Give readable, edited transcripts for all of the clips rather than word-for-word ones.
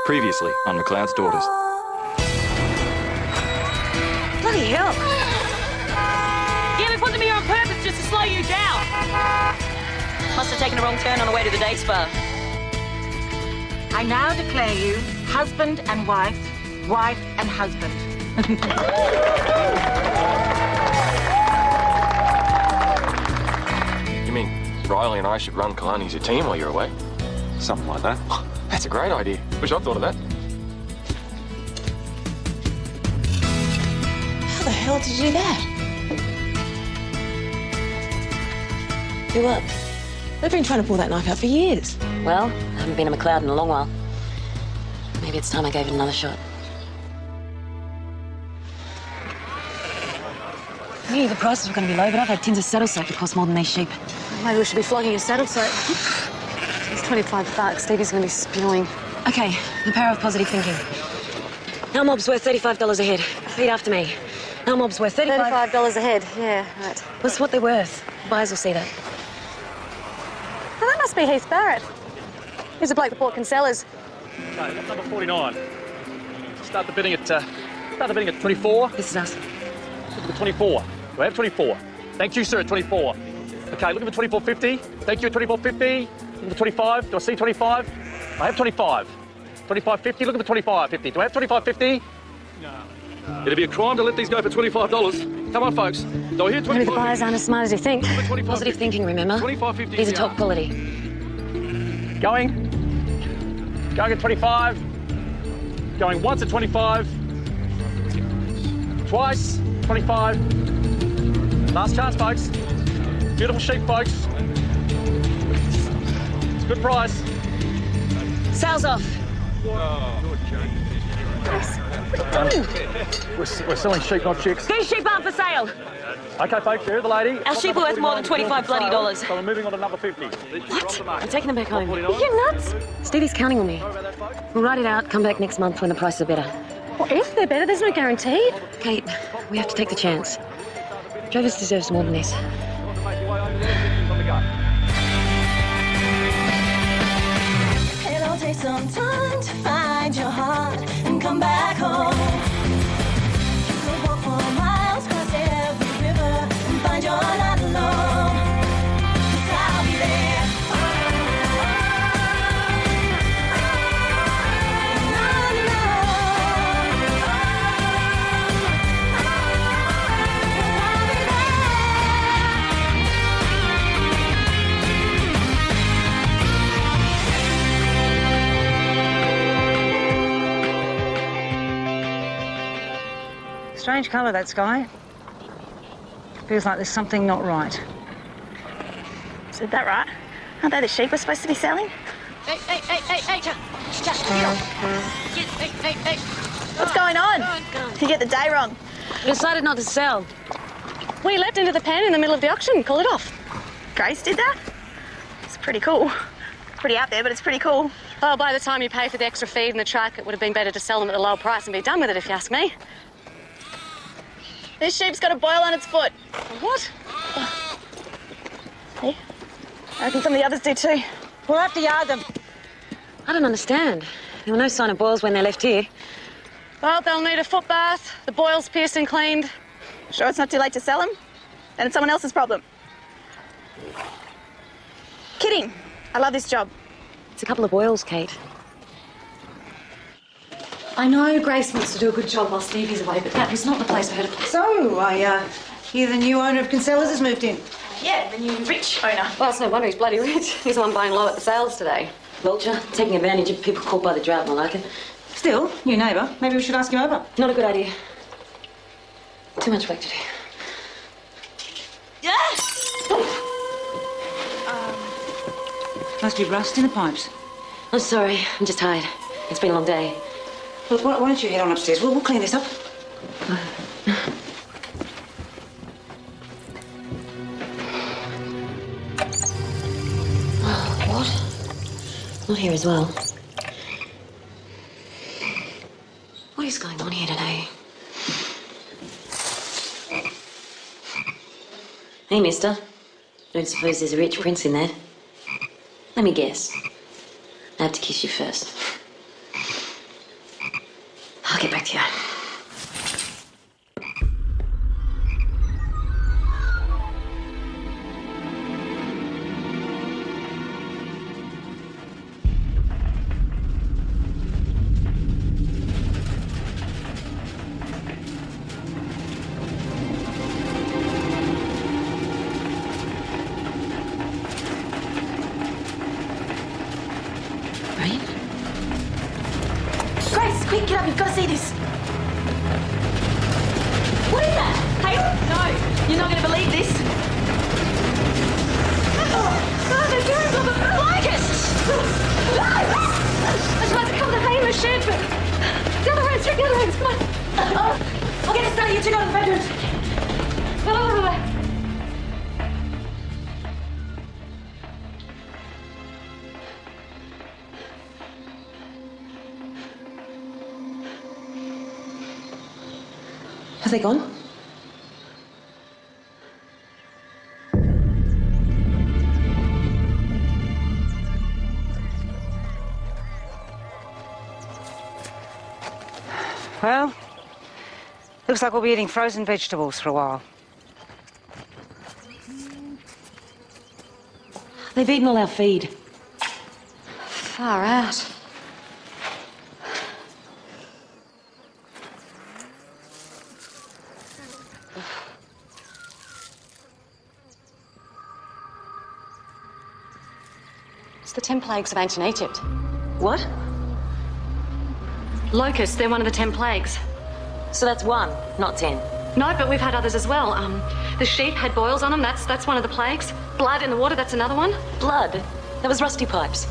Previously on McLeod's Daughters. Bloody hell. Yeah, we put them here on purpose just to slow you down. Must have taken a wrong turn on the way to the day spa. I now declare you husband and wife, wife and husband. You mean Riley and I should run Kalani as a team while you're away? Something like that. That's a great idea. Wish I'd thought of that. How the hell did you do that? Do what? They've been trying to pull that knife out for years. Well, I haven't been a McLeod in a long while. Maybe it's time I gave it another shot. I knew the prices were going to be low, but I've had tins of saddle soap that cost more than these sheep. Maybe we should be flogging a saddle soap. It's $25. Stevie's going to be spewing. Okay, the power of positive thinking. Our mob's worth $35 a head. Repeat after me. Our mob's worth $35 a head. Yeah, right. What's what they're worth? Buyers will see that. Well, that must be Heath Barrett. He's the bloke the bought Kinsella's. Okay, that's number 49. Start the bidding at 24. This is us. Look at 24. Do I have 24? Thank you, sir, at 24. Okay, look at the 24.50. Thank you, at 24.50. Look at the 25. Do I see 25? I have 25. 25.50. Look at the 25.50. Do I have 25.50? No. It'd be a crime to let these go for $25. Come on, folks. Do I hear 25? Maybe the buyers aren't as smart as you think. Positive thinking, remember? 25.50. These are top quality. Going. Going at 25. Going once at 25. Twice. 25. Last chance, folks. Beautiful sheep, folks. It's a good price. Sales off. We're selling sheep, not chicks. These sheep aren't for sale. Okay, folks, you're the lady. Our sheep are worth more than $25 bloody dollars. So we're moving on to number 50. What? I'm taking them back home. Are you nuts? Stevie's counting on me. We'll write it out, come back next month when the prices are better. Well, if they're better, there's no guarantee. Kate, we have to take the chance. Travis deserves more than this. It'll take some time to find your heart and come back home. So walk for miles, cross every river and find you're not alone. 'Cause I'll be there. Strange colour, that sky. Feels like there's something not right. Is that right? Aren't they the sheep we're supposed to be selling? Hey, What's going on? You get the day wrong. We decided not to sell. We leapt into the pen in the middle of the auction. Call it off. Grace did that? It's pretty cool. Pretty out there, but it's pretty cool. Well, by the time you pay for the extra feed and the truck, it would have been better to sell them at a lower price and be done with it, if you ask me. This sheep's got a boil on its foot. What? Hey, I reckon some of the others do too. We'll have to yard them. I don't understand. There were no sign of boils when they left here. Well, they'll need a foot bath, the boil's pierced and cleaned. Sure it's not too late to sell them? Then it's someone else's problem. Kidding. I love this job. It's a couple of boils, Kate. I know Grace wants to do a good job while Stevie's away, but that was not the place for her to play. So, I hear the new owner of Kinsella's has moved in. Yeah, the new rich owner. Well, it's no wonder he's bloody rich. He's the one buying low at the sales today. Vulture, taking advantage of people caught by the drought, and I like it. Still, new neighbour. Maybe we should ask him over. Not a good idea. Too much work to do. Must be rust in the pipes. I'm sorry, I'm just tired. It's been a long day. Look, why don't you head on upstairs? We'll clean this up. What? Not here as well. What is going on here today? Hey, mister. Don't suppose there's a rich prince in there? Let me guess. I have to kiss you first. get back to you. Grace, quick, get up. You've got to see this. What is that? Hey, no, you're not going to believe this. Oh, they're doing something. Locusts! I was about to cover the hay in the shed, but the other way, straight the other way. Come on. I'll get it started. You two go to the bedrooms. Oh. Have they gone? Well, looks like we'll be eating frozen vegetables for a while. They've eaten all our feed. Far out. It's the 10 plagues of ancient Egypt. What? Locusts, they're one of the 10 plagues. So that's one, not 10. No, but we've had others as well. The sheep had boils on them, that's one of the plagues. Blood in the water, that's another one. Blood? That was rusty pipes.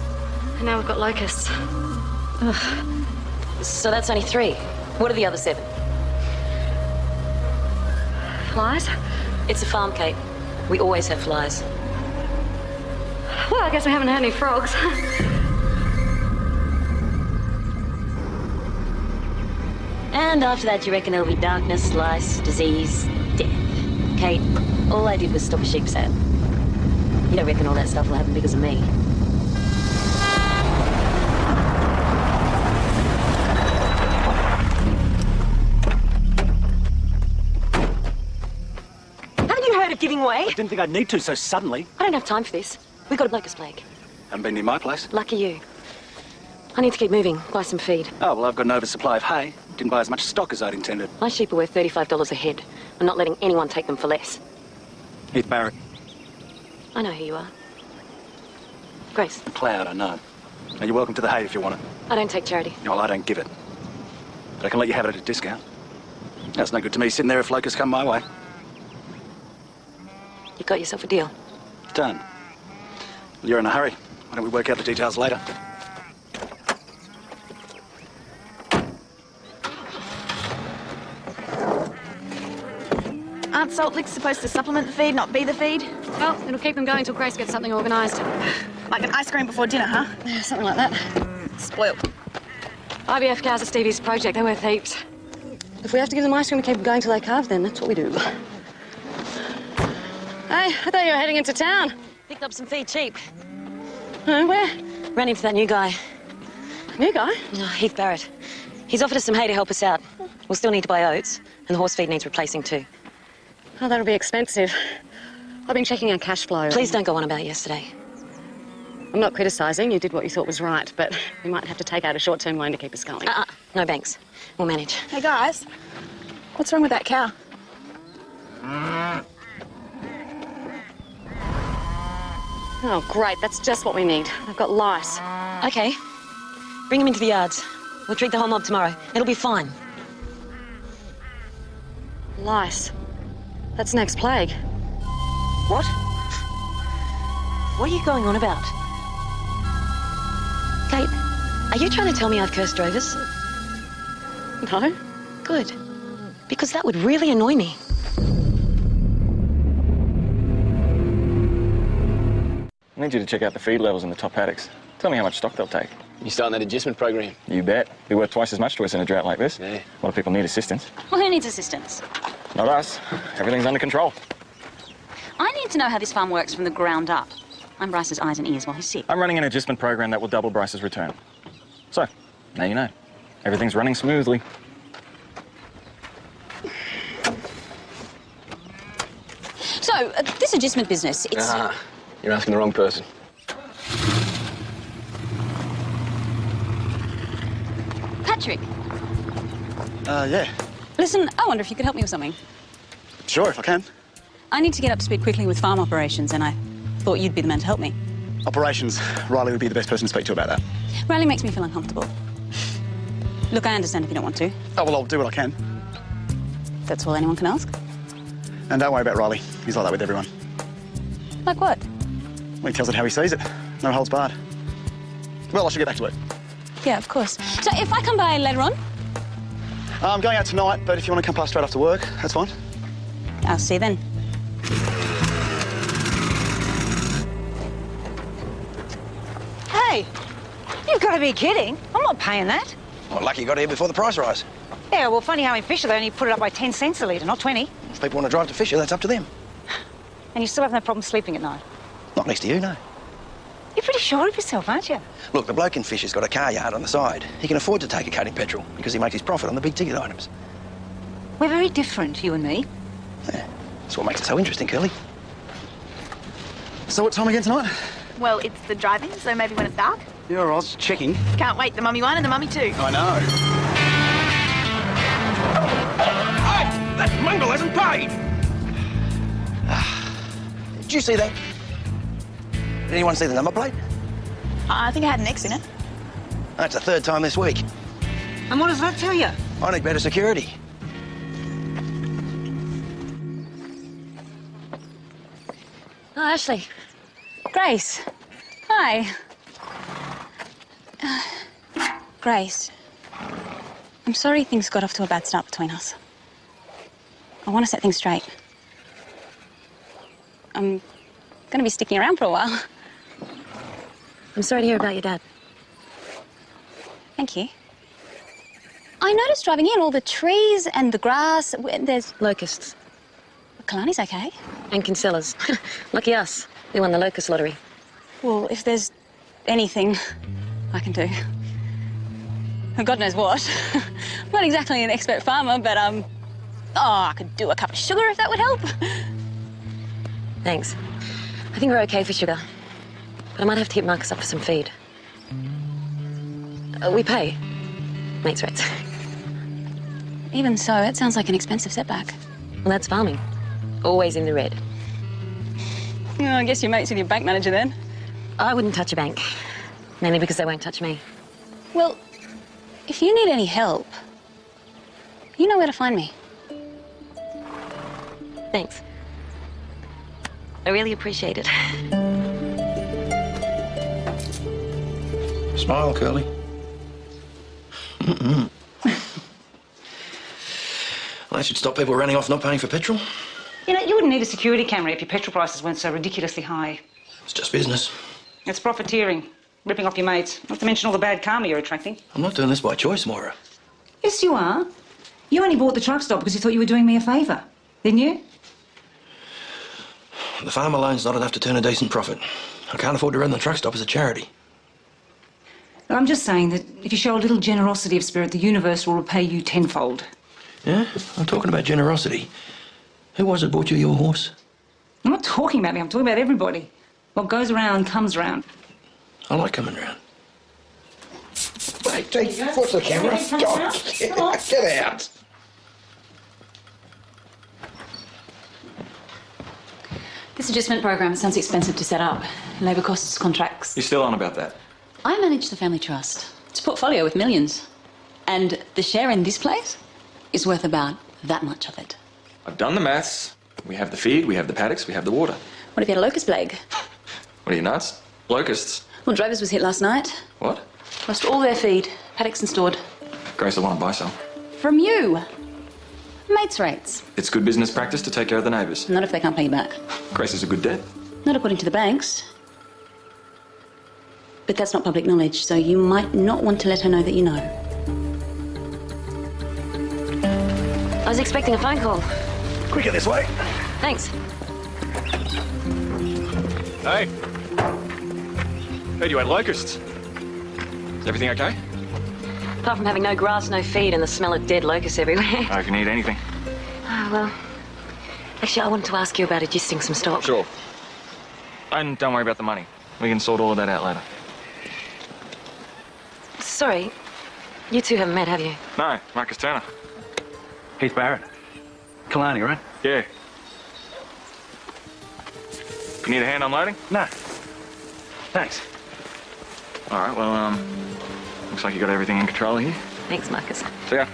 And now we've got locusts. Ugh. So that's only 3. What are the other 7? Flies? It's a farm, Kate. We always have flies. Well, I guess we haven't had any frogs. And after that, you reckon there'll be darkness, lice, disease, death. Kate, all I did was stop a sheep sale. You don't reckon all that stuff will happen because of me? Haven't you heard of giving way? I didn't think I'd need to so suddenly. I don't have time for this. We've got a locust plague. Haven't been near my place. Lucky you. I need to keep moving, buy some feed. Oh, well, I've got an oversupply of hay. Didn't buy as much stock as I'd intended. My sheep are worth $35 a head. I'm not letting anyone take them for less. Heath Barrett. I know who you are. Grace. McLeod, I know. Now, you're welcome to the hay if you want it. I don't take charity. No, well, I don't give it. But I can let you have it at a discount. That's no good to me sitting there if locusts come my way. You got yourself a deal. Done. Well, you're in a hurry. Why don't we work out the details later? Aren't salt licks supposed to supplement the feed, not be the feed? Well, it'll keep them going till Grace gets something organised. Like an ice cream before dinner, huh? Yeah, something like that. Spoiled. IVF cows are Stevie's project. They're worth heaps. If we have to give them ice cream to keep them going till they calve, then that's what we do. Hey, I thought you were heading into town. Picked up some feed cheap. Where? Ran into that new guy. New guy? Oh, Heath Barrett. He's offered us some hay to help us out. We'll still need to buy oats, and the horse feed needs replacing too. Oh, that'll be expensive. I've been checking our cash flow. Please don't go on about yesterday. I'm not criticising. You did what you thought was right, but we might have to take out a short-term loan to keep us going. No banks. We'll manage. Hey, guys. What's wrong with that cow? Oh, great. That's just what we need. I've got lice. Okay. Bring him into the yards. We'll treat the whole mob tomorrow. It'll be fine. Lice. That's next plague. What? What are you going on about? Kate, are you trying to tell me I've cursed drovers? No. Good. Because that would really annoy me. I need you to check out the feed levels in the top paddocks. Tell me how much stock they'll take. You starting that adjustment program? You bet. Be worth twice as much to us in a drought like this. Yeah. A lot of people need assistance. Well, who needs assistance? Not us. Everything's under control. I need to know how this farm works from the ground up. I'm Bryce's eyes and ears while he's sick. I'm running an adjustment program that will double Bryce's return. So, now you know. Everything's running smoothly. No, this adjustment business, it's... Ah, you're asking the wrong person. Patrick, Yeah. listen, I wonder if you could help me with something. Sure, if I can. I need to get up to speed quickly with farm operations, and I thought you'd be the man to help me. Operations. Riley would be the best person to speak to about that. Riley makes me feel uncomfortable. Look, I understand if you don't want to. Oh, well, I'll do what I can. That's all anyone can ask. And don't worry about Riley. He's like that with everyone. Like what? Well, he tells it how he sees it. No holds barred. Well, I should get back to it. Yeah, of course. So if I come by later on? I'm going out tonight, but if you want to come past straight after work, that's fine. I'll see you then. Hey, you've got to be kidding. I'm not paying that. Well, lucky you got here before the price rise. Yeah, well, funny how in Fisher they only put it up by 10 cents a litre, not 20. If people want to drive to Fisher, that's up to them. And you still have no problem sleeping at night. Not next to you, no. You're pretty sure of yourself, aren't you? Look, the bloke in Fisher's got a car yard on the side. He can afford to take a cut in petrol because he makes his profit on the big ticket items. We're very different, you and me. Yeah, that's what makes it so interesting, Curly. So what time again tonight? Well, it's the drive-in, so maybe when it's dark. Yeah, all right, I was checking. Can't wait, the mummy one and the mummy two. I know. Hey, that mongrel hasn't paid! Did you see that? Did anyone see the number plate? I think I had an X in it. That's the third time this week. And what does that tell you? I need better security. Oh, Ashley. Grace. Hi. Grace. I'm sorry things got off to a bad start between us. I want to set things straight. I'm going to be sticking around for a while. I'm sorry to hear about your dad. Thank you. I noticed driving in all the trees and the grass. There's Locusts. Kalani's okay. And Kinsella's. Lucky us. We won the locust lottery. Well, if there's anything I can do. God knows what. I'm not exactly an expert farmer, but, oh, I could do a cup of sugar if that would help. Thanks. I think we're okay for sugar. But I might have to hit Marcus up for some feed. We pay. Mates rates. Even so, it sounds like an expensive setback. Well, that's farming. Always in the red. Oh, I guess your mate's with your bank manager then. I wouldn't touch a bank. Mainly because they won't touch me. Well, if you need any help, you know where to find me. Thanks. I really appreciate it. Smile, Curly. Well, that should stop people running off not paying for petrol. You know, you wouldn't need a security camera if your petrol prices weren't so ridiculously high. It's just business. It's profiteering, ripping off your mates, not to mention all the bad karma you're attracting. I'm not doing this by choice, Moira. Yes, you are. You only bought the truck stop because you thought you were doing me a favour, didn't you? The farm alone's not enough to turn a decent profit. I can't afford to run the truck stop as a charity. Well, I'm just saying that if you show a little generosity of spirit, the universe will repay you tenfold. Yeah? I'm talking about generosity. Who was it bought you your horse? I'm not talking about me, I'm talking about everybody. What goes around comes around. I like coming round. Mate, take foot to the camera. God, get out. This adjustment program sounds expensive to set up. Labour costs, contracts. You're still on about that? I manage the family trust. It's a portfolio with millions. And the share in this place is worth about that much of it. I've done the maths. We have the feed, we have the paddocks, we have the water. What if you had a locust plague? What are you, nuts? Locusts? Well, Drovers was hit last night. What? Lost all their feed. Paddocks and stored. Grace will want to buy some. From you. Mates rates. It's good business practice to take care of the neighbours. Not if they can't pay you back. Grace is a good debt. Not according to the banks. But that's not public knowledge, so you might not want to let her know that you know. I was expecting a phone call. Quicker this way. Thanks. Hey. Heard you had locusts. Is everything okay? Apart from having no grass, no feed, and the smell of dead locusts everywhere. I can eat anything. Oh, well, Actually, I wanted to ask you about adjusting some stock. Sure. And don't worry about the money. We can sort all of that out later. Sorry, you two haven't met, have you? No, Marcus Turner. Heath Barrett. Kalani, right? Yeah. You need a hand unloading? No. Thanks. All right, well, looks like you got everything in control here. Thanks, Marcus. See ya.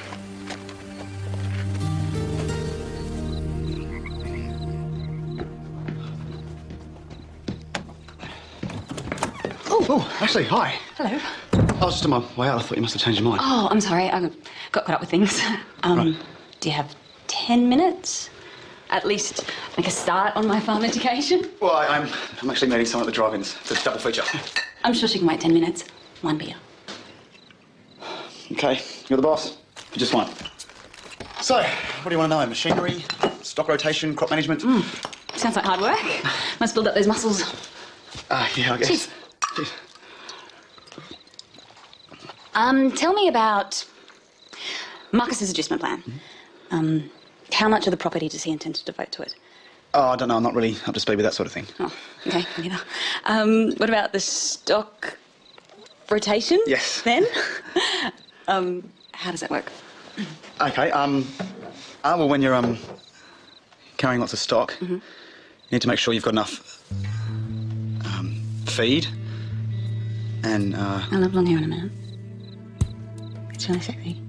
Oh, actually, hi. Hello. I was just on my way out. I thought you must have changed your mind. Oh, I'm sorry. I got caught up with things. Right. Do you have 10 minutes? At least make a start on my farm education? Well, I'm actually meeting someone at the drive-ins. It's a double feature. I'm sure she can wait 10 minutes. One beer. Okay, you're the boss. For just one. So, what do you want to know? Machinery, stock rotation, crop management? Sounds like hard work. Must build up those muscles. Yeah, I guess. Cheers. Cheers. Tell me about Marcus's adjustment plan. How much of the property does he intend to devote to it? Oh, I don't know. I'm not really up to speed with that sort of thing. Oh, okay, me neither. What about the stock rotation? Yes. Then? How does that work? Okay, well, when you're, carrying lots of stock, you need to make sure you've got enough, feed and, I'll have blonde hair in a minute. It's really sexy.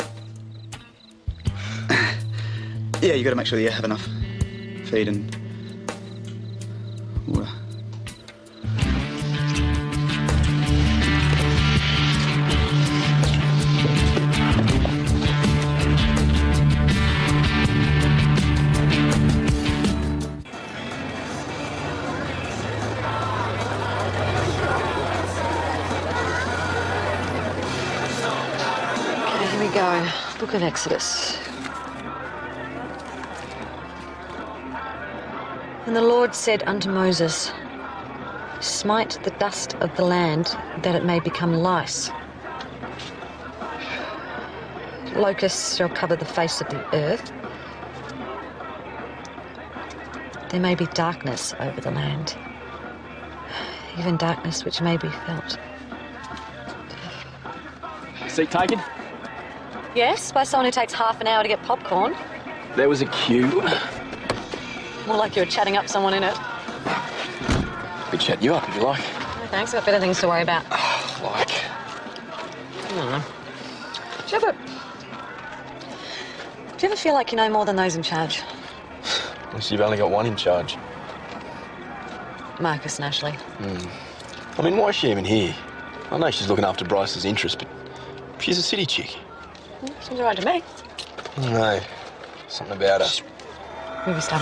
yeah, you got to make sure that you have enough feed and water. Okay, here we go. Book of Exodus. And the Lord said unto Moses, smite the dust of the land, that it may become lice. Locusts shall cover the face of the earth. There may be darkness over the land, even darkness which may be felt. Seat taken? Yes, by someone who takes half an hour to get popcorn. There was a queue. More like you were chatting up someone in it. Could chat you up if you like. No, thanks, I've got better things to worry about. Like? I don't know. Do you ever feel like you know more than those in charge? Unless you've only got one in charge. Marcus and Ashley. I mean, why is she even here? I know she's looking after Bryce's interests, but she's a city chick. Seems all right to me. I don't know. Something about her. Movie star.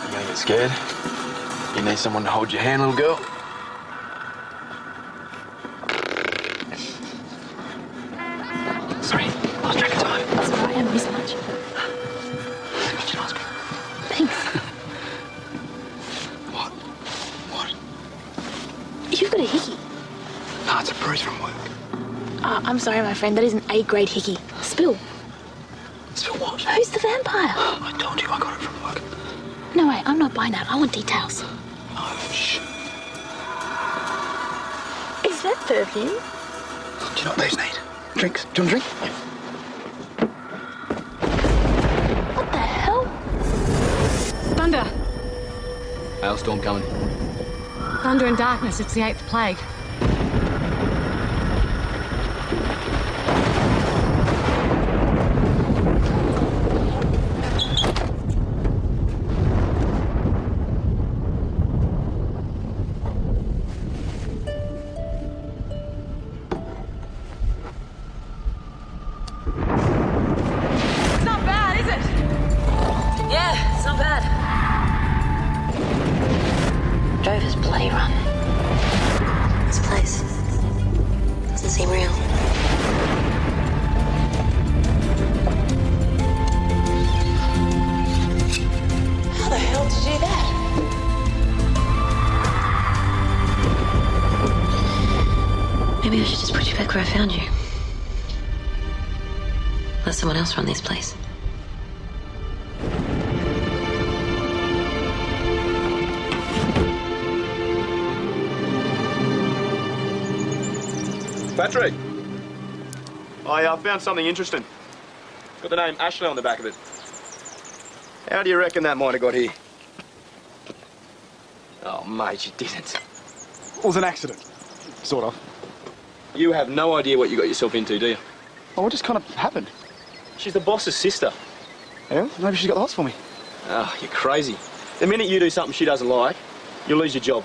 You gonna get scared? You need someone to hold your hand, little girl? Sorry, lost track of time. That's all right, I haven't missed much. What you ask me? Thanks. What? You've got a hickey. No, it's a bruise from work. I'm sorry, my friend. That is an A-grade hickey. Spill. Spill what? Who's the vampire? I told you I got it from work. No way, I'm not buying that. I want details. No, shh. Is that perfume? Do you know what these need? Drinks. Do you want a drink? What the hell? Thunder. Hailstorm coming. Thunder and darkness. It's the 8th plague. Drover's bloody run. This place doesn't seem real. How the hell did you do that? Maybe I should just put you back where I found you. Let someone else run this place. Patrick. I found something interesting. Got the name Ashley on the back of it. How do you reckon that might have got here? Oh, mate, you didn't. It was an accident. Sort of. You have no idea what you got yourself into, do you? Well, what just kind of happened? She's the boss's sister. Yeah? Maybe she got the hots for me. Oh, you're crazy. The minute you do something she doesn't like, you'll lose your job.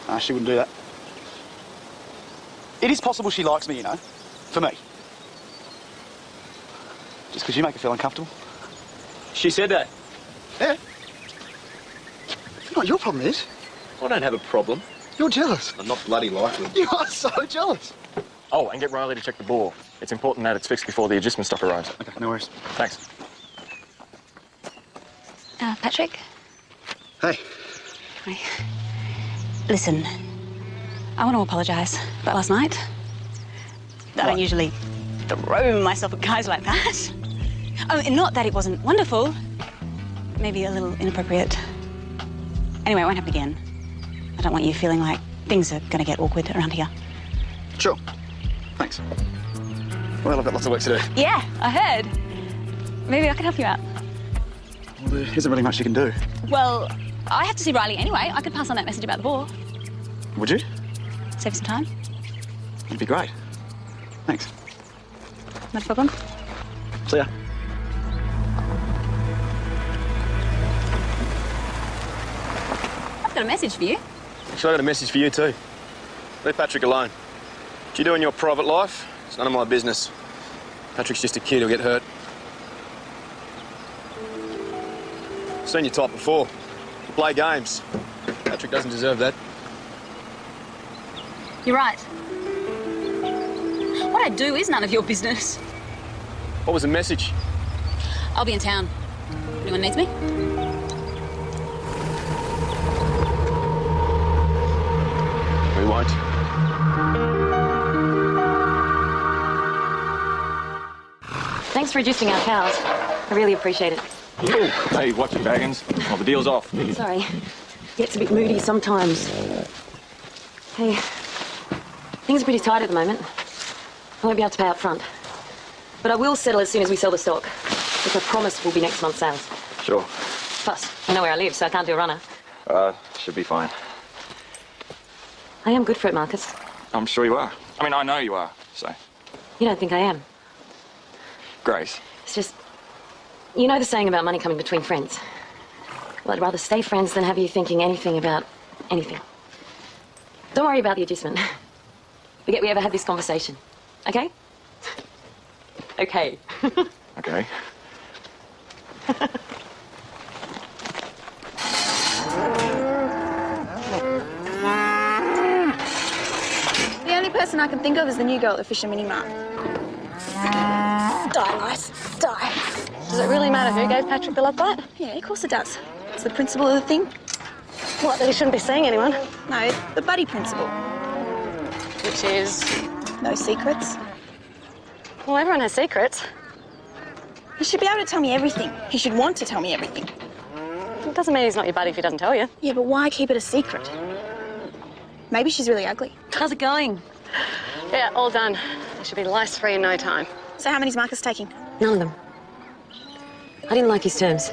Nah, she wouldn't do that. It is possible she likes me, you know. For me. Just because you make her feel uncomfortable. She said that. Yeah. You know what your problem is? I don't have a problem. You're jealous. I'm not bloody likely. You are so jealous. Oh, and get Riley to check the bore. It's important that it's fixed before the adjustment stock arrives. Okay, no worries. Thanks. Patrick? Hey. Hi. Listen, I want to apologise about last night. I don't usually throw myself at guys like that. Oh, and not that it wasn't wonderful. Maybe a little inappropriate. Anyway, it won't happen again. I don't want you feeling like things are going to get awkward around here. Sure. Thanks. Well, I've got lots of work to do. Yeah, I heard. Maybe I can help you out. Well, there isn't really much you can do. Well, I have to see Riley anyway. I could pass on that message about the bore. Would you? Save some time. That'd be great. Thanks. Not a problem. See ya. I've got a message for you. Actually, I got a message for you too. Leave Patrick alone. What you do in your private life, it's none of my business. Patrick's just a kid who'll get hurt. I've seen your type before. You play games. Patrick doesn't deserve that. You're right. What I do is none of your business. What was the message? I'll be in town. Anyone needs me? We won't. Thanks for adjusting our cows. I really appreciate it. Hey, watch your baggins. Well, the deal's off. Sorry. Gets a bit moody sometimes. Hey, things are pretty tight at the moment. I won't be able to pay up front. But I will settle as soon as we sell the stock, which I promise will be next month's sales. Sure. Plus, I know where I live, so I can't do a runner. Should be fine. I am good for it, Marcus. I'm sure you are. I mean, I know you are, so. You don't think I am? Grace. It's just, you know the saying about money coming between friends. Well, I'd rather stay friends than have you thinking anything about anything. Don't worry about the adjustment. Forget we ever had this conversation. Okay? Okay. Okay. The only person I can think of is the new girl at the Fisher Mini Mart. Die, Lice. Die. Does it really matter who gave Patrick the love bite? Yeah, of course it does. It's the principle of the thing. What, that he shouldn't be seeing anyone? No, the buddy principle. Which is? No secrets. Well, everyone has secrets. He should be able to tell me everything. He should want to tell me everything. It doesn't mean he's not your buddy if he doesn't tell you. Yeah, but why keep it a secret? Maybe she's really ugly. How's it going? Yeah, all done. They should be lice-free in no time. So how many's Marcus taking? None of them. I didn't like his terms.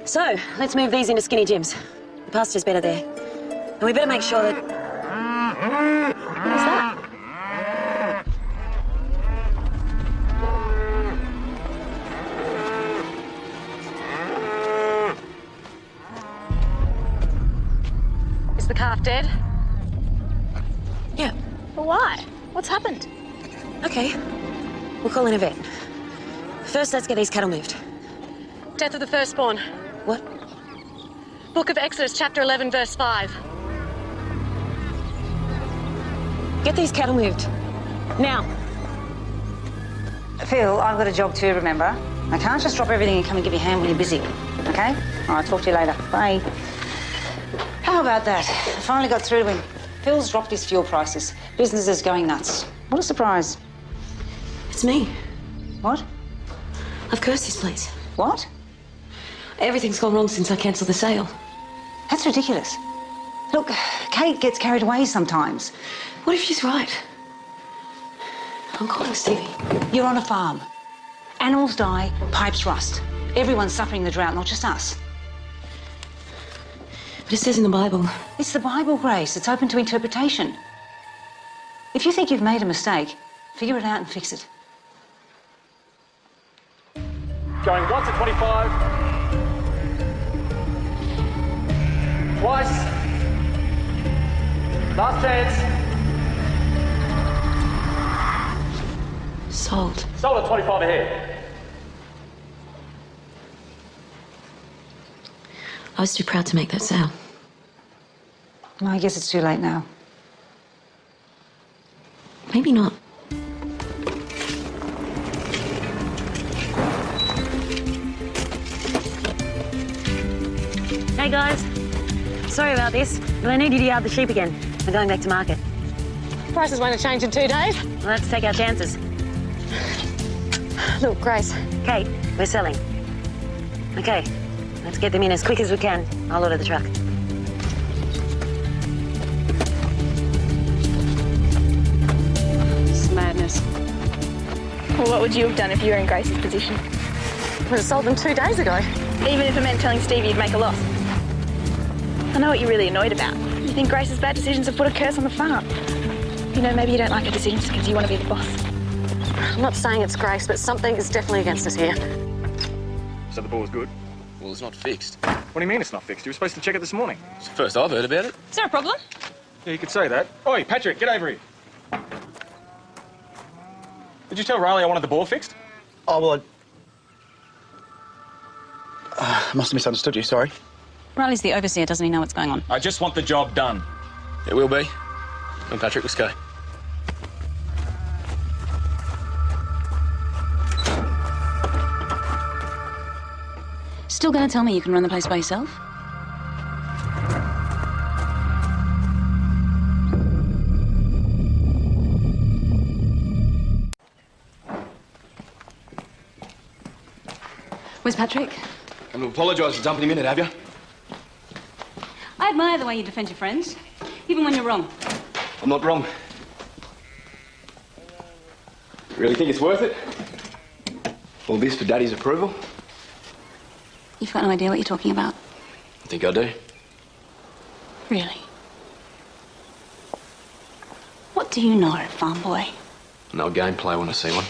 So, let's move these into skinny gyms. The pasture's better there. And we better make sure that... What's that? Is the calf dead? Yeah. But why? What's happened? Okay. We'll call in a vet. First, let's get these cattle moved. Death of the firstborn. What? Book of Exodus, chapter 11, verse 5. Get these cattle moved. Now. Phil, I've got a job too, remember? I can't just drop everything and come and give you a hand when you're busy, okay? All right, talk to you later. Bye. How about that? I finally got through to him. Phil's dropped his fuel prices. Business is going nuts. What a surprise. It's me. What? I've cursed this place. What? Everything's gone wrong since I cancelled the sale. That's ridiculous. Look, Kate gets carried away sometimes. What if she's right? I'm calling Stevie. You're on a farm. Animals die, pipes rust. Everyone's suffering the drought, not just us. But it says in the Bible. It's the Bible, Grace. It's open to interpretation. If you think you've made a mistake, figure it out and fix it. Going once at 25. Twice. Last chance. Sold. Sold at 25 ahead. I was too proud to make that sale. Well, I guess it's too late now. Maybe not. Hey guys, sorry about this, but I need you to yard the sheep again. We're going back to market. Prices won't have changed in 2 days. Well, let's take our chances. Look, Grace. Kate, we're selling. Okay, let's get them in as quick as we can. I'll order the truck. It's madness. Well, what would you have done if you were in Grace's position? Would have sold them 2 days ago. Even if it meant telling Stevie you'd make a loss. I know what you're really annoyed about. You think Grace's bad decisions have put a curse on the farm. You know, maybe you don't like her decisions because you want to be the boss. I'm not saying it's Grace, but something is definitely against us here. So the ball's good? Well, it's not fixed. What do you mean it's not fixed? You were supposed to check it this morning. It's the first I've heard about it. Is there a problem? Yeah, you could say that. Oi, Patrick, get over here. Did you tell Riley I wanted the ball fixed? Oh, well, I must have misunderstood you, sorry. Riley's the overseer, doesn't he know what's going on? I just want the job done. It will be. Come on, Patrick, let's go. Still gonna tell me you can run the place by yourself? Where's Patrick? I'm to apologise for dumping him in it, have you? I admire the way you defend your friends, even when you're wrong. I'm not wrong. Really think it's worth it? All this for Daddy's approval? You've got no idea what you're talking about. I think I do. Really? What do you know, farm boy? I know a gameplay when I see one.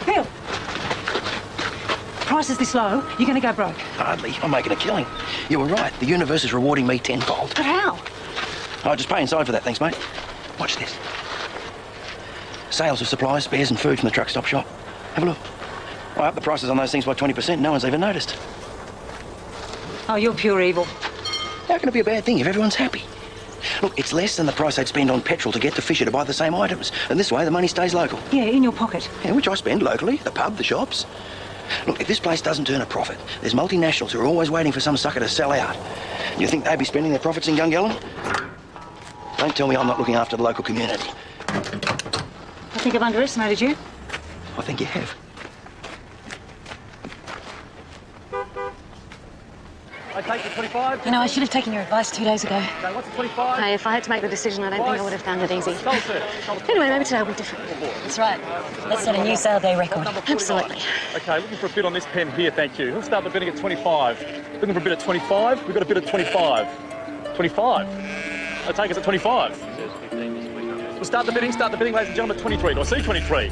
Phil! Prices this low, you're going to go broke. Hardly. I'm making a killing. You were right. The universe is rewarding me tenfold. But how? I'll just pay inside for that, thanks, mate. Watch this. Sales of supplies, spares and food from the truck stop shop. Have a look. I up the prices on those things by 20%. No one's even noticed. Oh, you're pure evil. How can it be a bad thing if everyone's happy? Look, it's less than the price they'd spend on petrol to get to Fisher to buy the same items. And this way, the money stays local. Yeah, in your pocket. Yeah, which I spend locally, the pub, the shops. Look, if this place doesn't turn a profit, there's multinationals who are always waiting for some sucker to sell out. You think they'd be spending their profits in Gungahlin? Don't tell me I'm not looking after the local community. I think I've underestimated you. I think you have. I take the 25. You know, I should have taken your advice 2 days ago. Okay, what's the 25? Hey, if I had to make the decision, I don't think I would have found it easy. Sold, sir. Sold. Anyway, maybe today will be different. That's right. Let's set a new sale day record. Absolutely. Okay, looking for a bid on this pen here, thank you. Who'll start the bidding at 25? Looking for a bid at 25? We've got a bid at 25. 25? I take us at 25. We'll start the bidding, ladies and gentlemen, at 23. Do I see 23?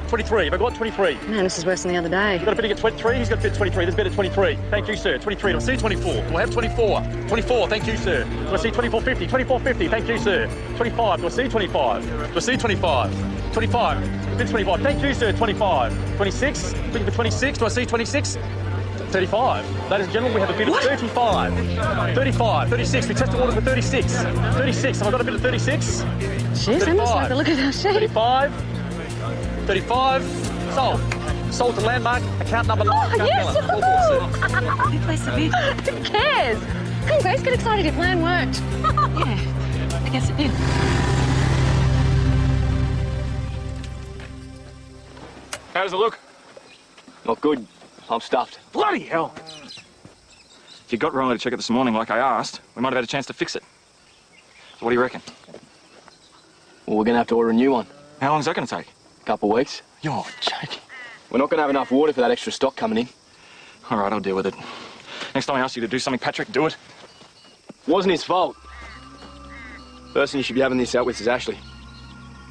23, have I got 23? Man, this is worse than the other day. You've got a bidding at 23? Who's got a bid at 23? There's a bid at 23. Thank you, sir. 23. Do I see 24? Do I have 24? 24, thank you, sir. Do I see 24.50? 24.50, thank you, sir. 25, do I see 25? Do I see 25? 25, bid 25. Thank you, sir. 25. 26, bidding for 26. Do I see 26? 35. Ladies and gentlemen, we have a bid at 35. 35, 36. We test the order for 36. 36. Have I got a bid at 36? Jeez, I must like the look of our sheep. 35. 35. Sold. Sold to Landmark, account number 9. Oh, yes! Who placed the bid? Who cares? Come, Grace, get excited. Your plan worked. Yeah, I guess it did. How does it look? Not good. I'm stuffed. Bloody hell. If you got Riley to check it this morning like I asked, we might have had a chance to fix it. So what do you reckon? Well, we're going to have to order a new one. How long is that going to take? Couple of weeks. You're joking. We're not going to have enough water for that extra stock coming in. All right, I'll deal with it. Next time I ask you to do something, Patrick, do it. Wasn't his fault. Person you should be having this out with is Ashley.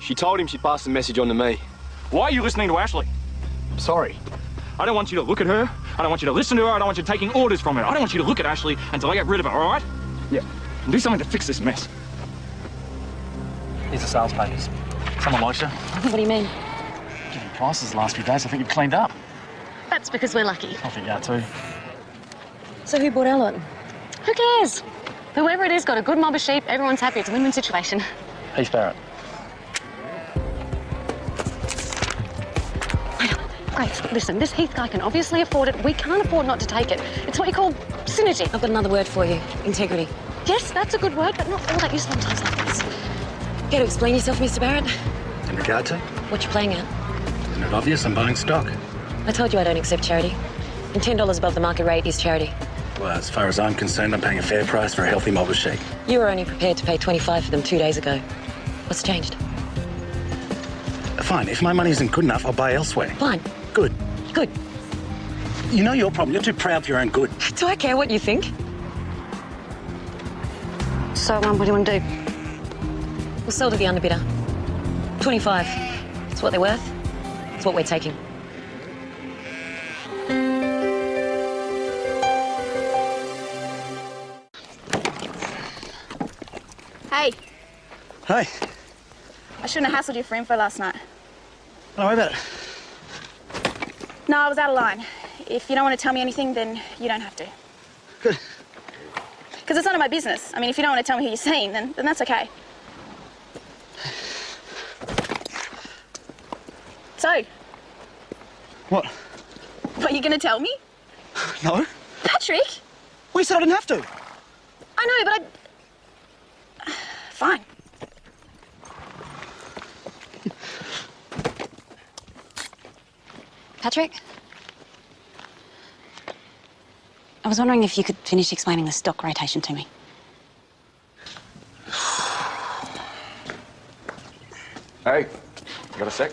She told him she'd pass the message on to me. Why are you listening to Ashley? I'm sorry. I don't want you to look at her. I don't want you to listen to her. I don't want you taking orders from her. I don't want you to look at Ashley until I get rid of her, all right? Yeah. And do something to fix this mess. Here's the sales papers. Someone likes you. What do you mean? Giving prices the last few days. I think you've cleaned up. That's because we're lucky. I think you are too. So who bought our lot? Who cares? Whoever it is got a good mob of sheep. Everyone's happy. It's a win-win situation. Heath Barrett. Grace, listen, this Heath guy can obviously afford it. We can't afford not to take it. It's what you call synergy. I've got another word for you. Integrity. Yes, that's a good word, but not all that useful in times like this. Care to explain yourself, Mr. Barrett? In regard to? What you playing at? Isn't it obvious I'm buying stock? I told you I don't accept charity. And $10 above the market rate is charity. Well, as far as I'm concerned, I'm paying a fair price for a healthy mob of sheep. You were only prepared to pay $25 for them 2 days ago. What's changed? Fine, if my money isn't good enough, I'll buy elsewhere. Fine. Good. Good. You know your problem. You're too proud for your own good. Do I care what you think? So, what do you want to do? We'll sell to the underbidder. 25. It's what they're worth. It's what we're taking. Hey, Hey, I shouldn't have hassled you for info last night. don't worry about it. No, I was out of line. If you don't want to tell me anything, then you don't have to. Good. Because it's none of my business. I mean, if you don't want to tell me who you're seeing, then that's okay. So? What? What, you going to tell me? No. Patrick? Well, you said I didn't have to. I know, but Fine. Patrick? I was wondering if you could finish explaining the stock rotation to me. Hey, you got a sec?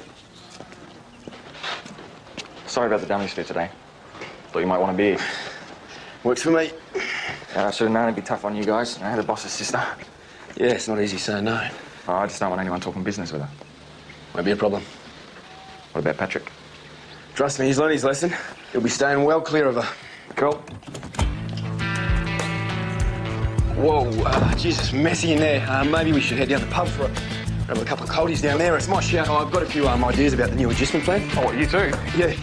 Sorry about the dummies fit today. Thought you might want a beer. Works for me. I should have known it'd be tough on you guys. You know, the boss's sister. Yeah, it's not easy saying no. Oh, I just don't want anyone talking business with her. Won't be a problem. What about Patrick? Trust me, he's learned his lesson. He'll be staying well clear of her. Cool. Whoa, Jesus, messy in there. Maybe we should head down the pub for grab a couple of coldies down there. It's my shout. I've got a few ideas about the new adjustment plan. Oh, you too? Yeah.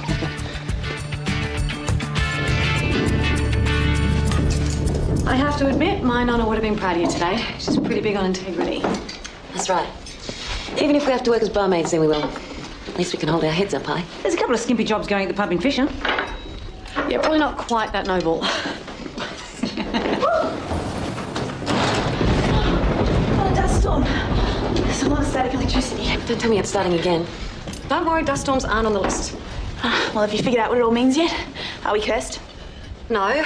I have to admit, my Nonna would have been proud of you today. She's pretty big on integrity. That's right. Even if we have to work as barmaids, then we will. At least we can hold our heads up high. There's a couple of skimpy jobs going at the pub in Fisher. Yeah, probably not quite that noble. Oh, dust storm. There's a lot of static electricity. Don't tell me it's starting again. Don't worry, dust storms aren't on the list. Well, have you figured out what it all means yet? Are we cursed? No,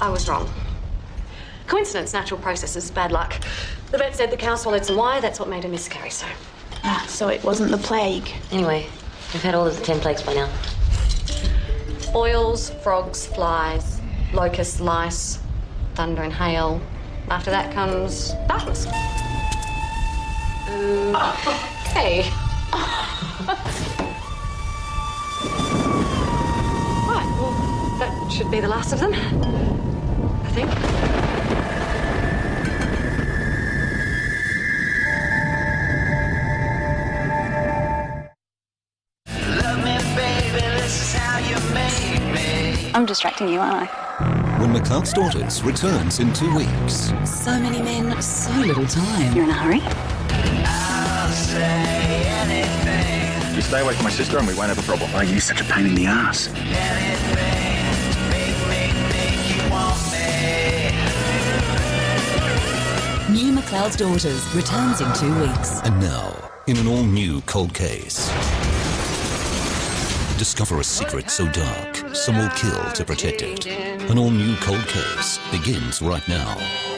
I was wrong. Coincidence, natural processes, bad luck. The vet said the cow swallowed some wire, that's what made her miscarry, so... So it wasn't the plague. Anyway, we've had all of the 10 plagues by now. Boils, frogs, flies, locusts, lice, thunder and hail. After that comes darkness. Okay. Right, well, that should be the last of them, I think. I'm distracting you, aren't I? When McLeod's Daughters returns in 2 weeks. So many men, so little time. You're in a hurry? You stay away from my sister and we won't have a problem. Why are you such a pain in the ass? New McLeod's Daughters returns in 2 weeks. And now, in an all-new cold case. Discover a secret so dark, some will kill to protect it. An all-new cold case begins right now.